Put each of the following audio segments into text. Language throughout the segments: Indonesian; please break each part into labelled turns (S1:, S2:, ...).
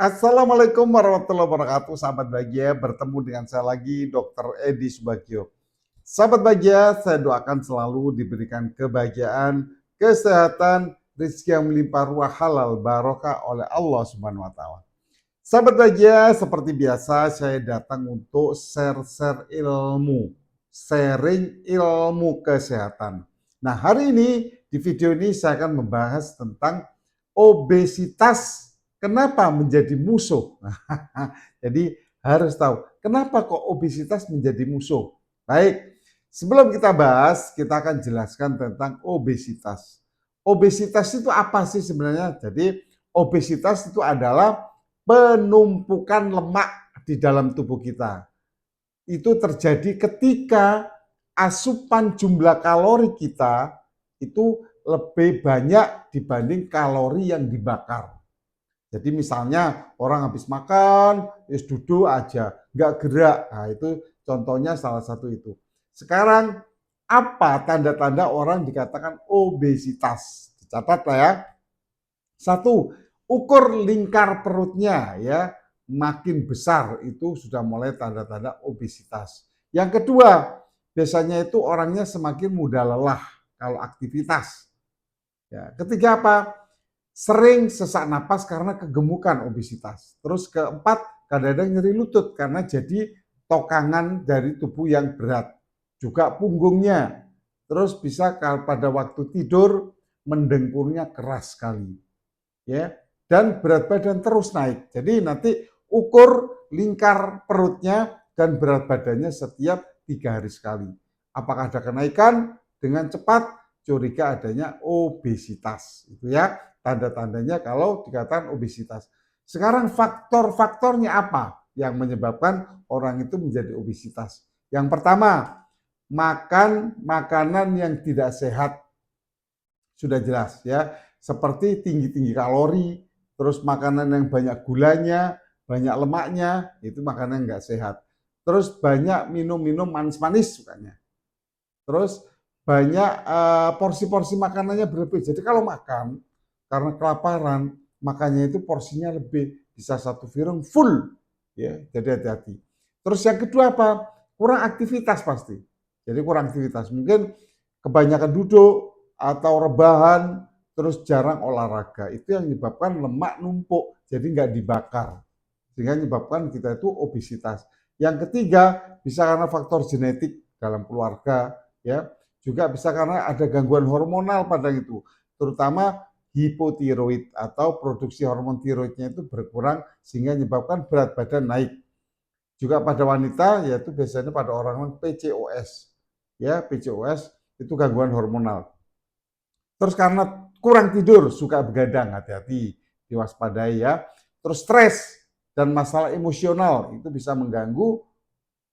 S1: Assalamualaikum warahmatullahi wabarakatuh, sahabat bahagia. Bertemu dengan saya lagi, Dr. Edi Subagio. Sahabat bahagia, saya doakan selalu diberikan kebahagiaan, kesehatan, rezeki yang melimpah ruah halal barokah oleh Allah Subhanahu wa taala. Sahabat bahagia, seperti biasa saya datang untuk share-share ilmu, sharing ilmu kesehatan. Nah, hari ini di video ini saya akan membahas tentang obesitas. Kenapa menjadi musuh? Jadi harus tahu kenapa kok obesitas menjadi musuh. Baik, sebelum kita bahas, kita akan jelaskan tentang obesitas. Obesitas itu apa sih sebenarnya? Jadi obesitas itu adalah penumpukan lemak di dalam tubuh kita. Itu terjadi ketika asupan jumlah kalori kita itu lebih banyak dibanding kalori yang dibakar. Jadi misalnya orang habis makan, duduk aja, nggak gerak. Nah, itu contohnya salah satu itu. Sekarang apa tanda-tanda orang dikatakan obesitas? Dicatat ya. Satu, ukur lingkar perutnya ya, makin besar itu sudah mulai tanda-tanda obesitas. Yang kedua, biasanya itu orangnya semakin mudah lelah kalau aktivitas. Ya, ketiga apa? Sering sesak napas karena kegemukan obesitas. Terus keempat, kadang-kadang nyeri lutut karena jadi tokangan dari tubuh yang berat. Juga punggungnya. Terus bisa pada waktu tidur mendengkurnya keras sekali. Ya, dan berat badan terus naik. Jadi nanti ukur lingkar perutnya dan berat badannya setiap 3 hari sekali. Apakah ada kenaikan dengan cepat? Curiga adanya obesitas. Itu ya tanda-tandanya kalau dikatakan obesitas. Sekarang faktor-faktornya apa yang menyebabkan orang itu menjadi obesitas? Yang pertama, makan makanan yang tidak sehat. Sudah jelas ya, seperti tinggi-tinggi kalori, terus makanan yang banyak gulanya, banyak lemaknya, itu makanan nggak sehat. Terus banyak minum-minum manis-manis sukanya. Terus banyak porsi-porsi makanannya berlebih. Jadi kalau makan karena kelaparan, makanya itu porsinya lebih, bisa satu piring full ya. Jadi hati-hati. Terus yang kedua apa? Kurang aktivitas pasti. Jadi kurang aktivitas. Mungkin kebanyakan duduk atau rebahan, terus jarang olahraga. Itu yang menyebabkan lemak numpuk, jadi nggak dibakar. Sehingga menyebabkan kita itu obesitas. Yang ketiga, bisa karena faktor genetik dalam keluarga, ya. Juga bisa karena ada gangguan hormonal pada itu, terutama hipotiroid atau produksi hormon tiroidnya itu berkurang sehingga menyebabkan berat badan naik. Juga pada wanita yaitu biasanya pada orang PCOS. Ya, PCOS itu gangguan hormonal. Terus karena kurang tidur, suka begadang, hati-hati, diwaspadai ya. Terus stres dan masalah emosional itu bisa mengganggu,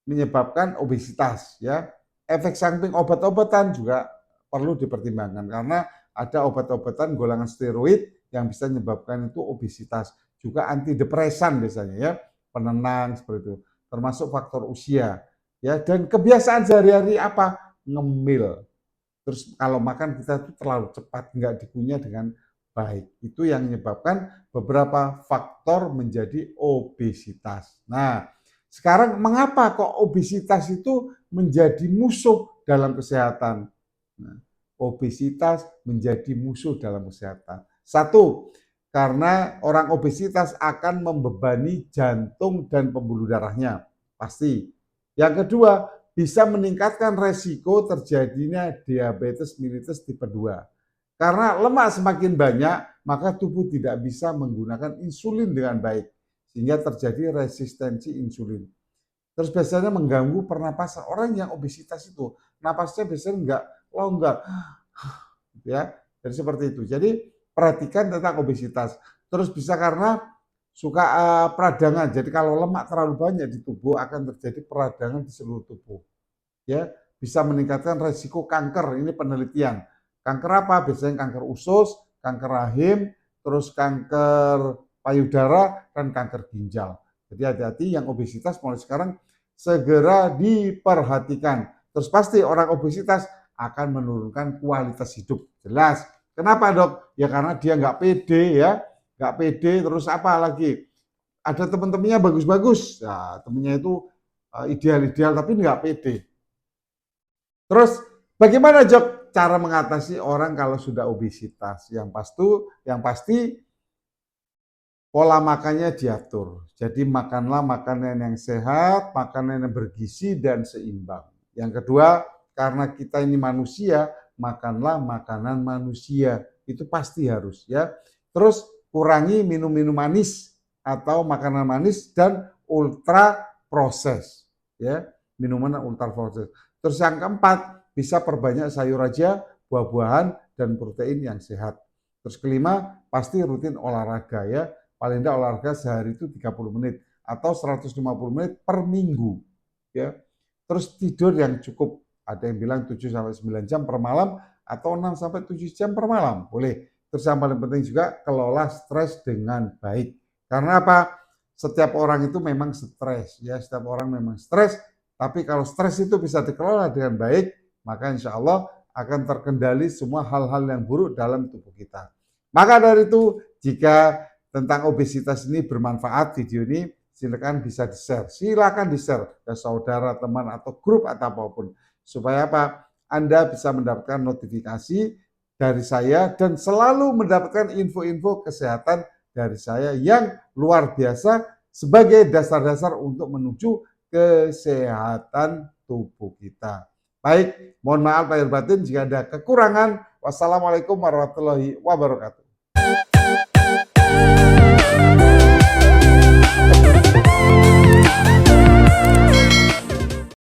S1: menyebabkan obesitas ya. Efek samping obat-obatan juga perlu dipertimbangkan karena ada obat-obatan golongan steroid yang bisa menyebabkan itu obesitas. Juga antidepresan biasanya ya, penenang seperti itu. Termasuk faktor usia ya, dan kebiasaan sehari-hari apa? Ngemil. Terus kalau makan kita itu terlalu cepat, nggak dikunyah dengan baik. Itu yang menyebabkan beberapa faktor menjadi obesitas. Nah, sekarang mengapa kok obesitas itu menjadi musuh dalam kesehatan? Nah, obesitas menjadi musuh dalam kesehatan. Satu, karena orang obesitas akan membebani jantung dan pembuluh darahnya. Pasti. Yang kedua, bisa meningkatkan resiko terjadinya diabetes mellitus tipe 2. Karena lemak semakin banyak, maka tubuh tidak bisa menggunakan insulin dengan baik, sehingga terjadi resistensi insulin. Terus biasanya mengganggu pernapasan. Orang yang obesitas itu, napasnya biasanya enggak longgar, ya. Jadi seperti itu. Jadi perhatikan tentang obesitas. Terus bisa karena suka peradangan. Jadi kalau lemak terlalu banyak di tubuh akan terjadi peradangan di seluruh tubuh. Ya, bisa meningkatkan resiko kanker. Ini penelitian. Kanker apa? Biasanya kanker usus, kanker rahim, terus kanker payudara dan kanker ginjal. Jadi hati-hati yang obesitas mulai sekarang segera diperhatikan. Terus pasti orang obesitas akan menurunkan kualitas hidup. Jelas. Kenapa dok? Ya karena dia nggak pede ya, nggak pede. Terus apa lagi? ada teman-temannya bagus-bagus, nah, temennya itu ideal-ideal tapi nggak pede. Terus bagaimana Jok cara mengatasi orang kalau sudah obesitas? Yang pasti pola makannya diatur. Jadi makanlah makanan yang sehat, makanan yang bergizi dan seimbang. Yang kedua, karena kita ini manusia, makanlah makanan manusia. Itu pasti harus ya. Terus kurangi minum-minum manis atau makanan manis dan ultra proses ya. Minuman ultra proses. Terus yang keempat, bisa perbanyak sayur aja, buah-buahan dan protein yang sehat. Terus kelima, pasti rutin olahraga ya, paling tidak olahraga sehari itu 30 menit atau 150 menit per minggu ya. Terus tidur yang cukup, ada yang bilang 7 sampai 9 jam per malam atau 6 sampai 7 jam per malam, boleh. Terus yang paling penting juga kelola stres dengan baik. Karena apa? Setiap orang itu memang stres ya, setiap orang memang stres, tapi kalau stres itu bisa dikelola dengan baik, maka insya Allah akan terkendali semua hal-hal yang buruk dalam tubuh kita. Maka dari itu, jika tentang obesitas ini bermanfaat video ini, silakan bisa di-share. Silakan di-share ke saudara, teman, atau grup atau apapun. Supaya apa? Anda bisa mendapatkan notifikasi dari saya dan selalu mendapatkan info-info kesehatan dari saya yang luar biasa sebagai dasar-dasar untuk menuju kesehatan tubuh kita. Baik, mohon maaf lahir batin jika ada kekurangan. Wassalamualaikum warahmatullahi wabarakatuh.